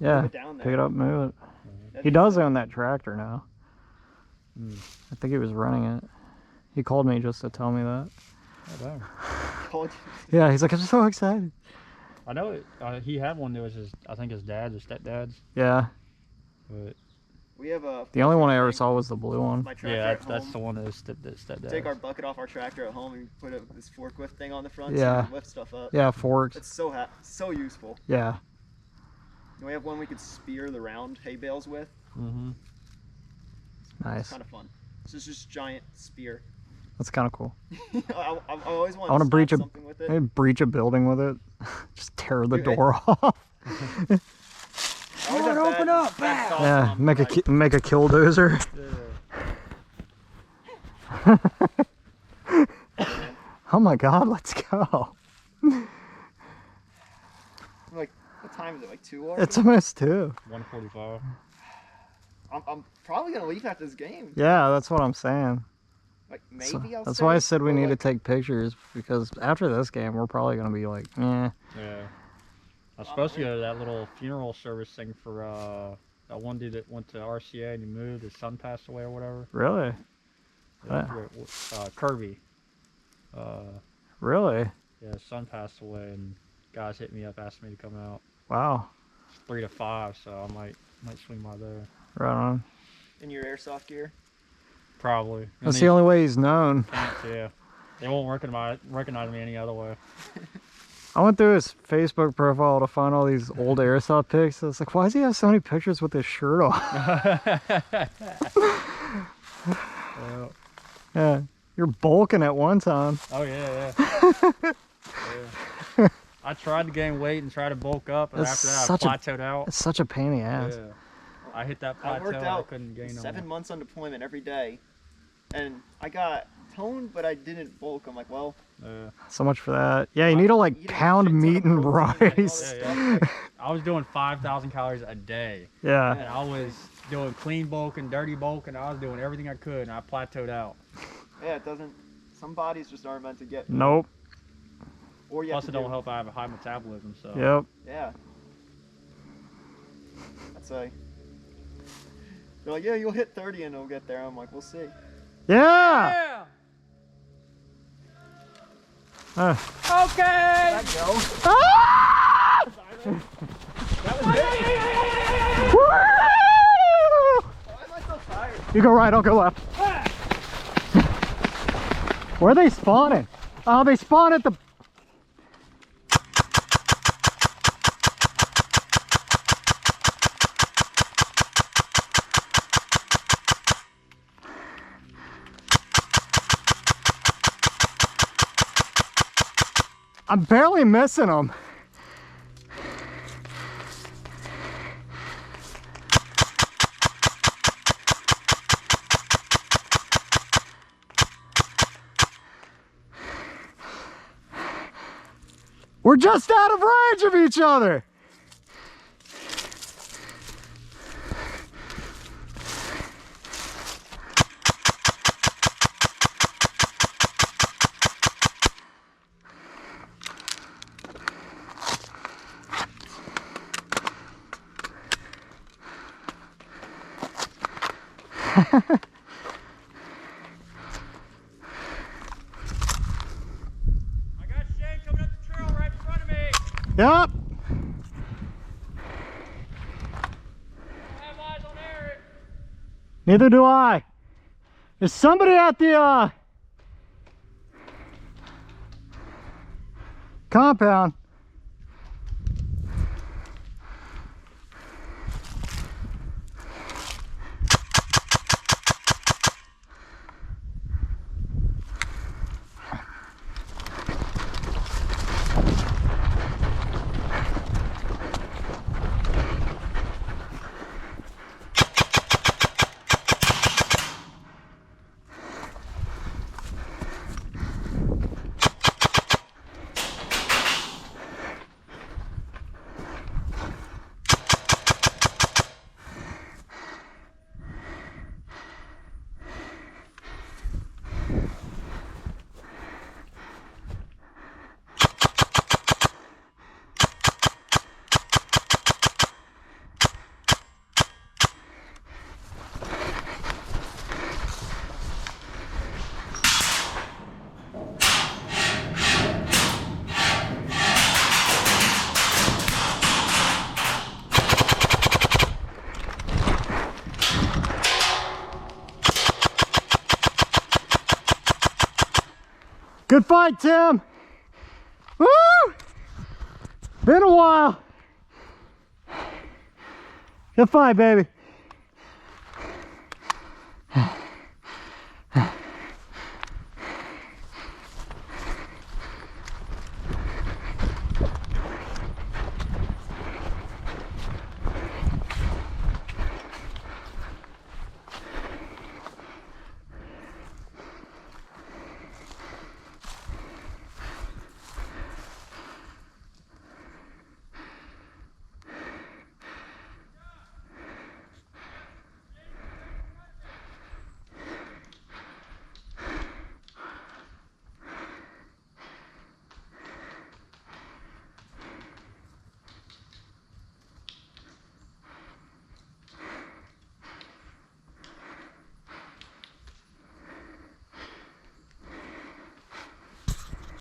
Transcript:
Yeah, move it down there. pick it up, move it. That'd He be does sick. own that tractor now. I think he was running it. He called me just to tell me that. Oh, damn. Told you. Yeah, he's like, I'm so excited. I know it, he had one that was I think his dad's or stepdad's. Yeah. But We have a. The only one I thing. ever saw was the blue one. My tractor yeah, at that's home. the one that was stepdad's. Take our bucket off our tractor at home and put this forklift thing on the front so Yeah. we can lift stuff up. Yeah, forks. It's so useful. Yeah. And we have one we could spear the round hay bales with. Mm-hmm. It's Nice. kind of fun. It's just this giant spear. That's kind of cool. I always want I want to breach something with it. Maybe breach a building with it. Just tear the Dude, door off. I always have open up, bad thoughts Yeah, on, make like, a killdozer. Oh my god, let's go. like, what time is it? Like 2 hours? It's almost 2. 145. I'm probably gonna leave after this game. Yeah, that's what I'm saying. Like maybe So, I'll. that's stay, why I said we or, need like, to take pictures, because after this game we're probably gonna be like, eh. Yeah. I was supposed to go to that little funeral service thing for that one dude that went to RCA and he moved. His son passed away or whatever. Really? Yeah, Kirby. Really? Yeah, his son passed away and guys hit me up, asked me to come out. Wow. It's 3 to 5, so I might swing by there. Right on. in your airsoft gear. Probably. And That's the only way he's known. Yeah. They won't recognize me any other way. I went through his Facebook profile to find all these old airsoft pics. I was like, why does he have so many pictures with his shirt off? Yeah, you're bulking at one time. Oh yeah. I tried to gain weight and try to bulk up, and That's after that I plateaued out. It's such a pain in the ass. Yeah. I hit that I plateau worked and I out couldn't gain no 7 more. months on deployment every day, and I got toned, but I didn't bulk. I'm like, well, So much for that. Yeah, you need to like eating a pound shit ton meat of and protein and all rice. this Yeah. I was doing 5,000 calories a day, Yeah. and I was doing clean bulk and dirty bulk, and I was doing everything I could, and I plateaued out. yeah, it doesn't. Some bodies just aren't meant to get. Nope. Or you Plus, have it to don't help I have a high metabolism, so. Yep. Yeah. I'd say. They're like, yeah, you'll hit 30 and it'll get there. I'm like, we'll see. Yeah. Okay. That go. Ah! That was it. Woo! Why am I so tired? You go right, I'll go left. Where are they spawning? Oh, they spawn at the... I'm barely missing them. We're just out of range of each other. I got Shane coming up the trail right in front of me. Yep. I have eyes on Eric. Neither do I. There's somebody at the compound. Good fight, Tim. Woo! Been a while. Good fight, baby.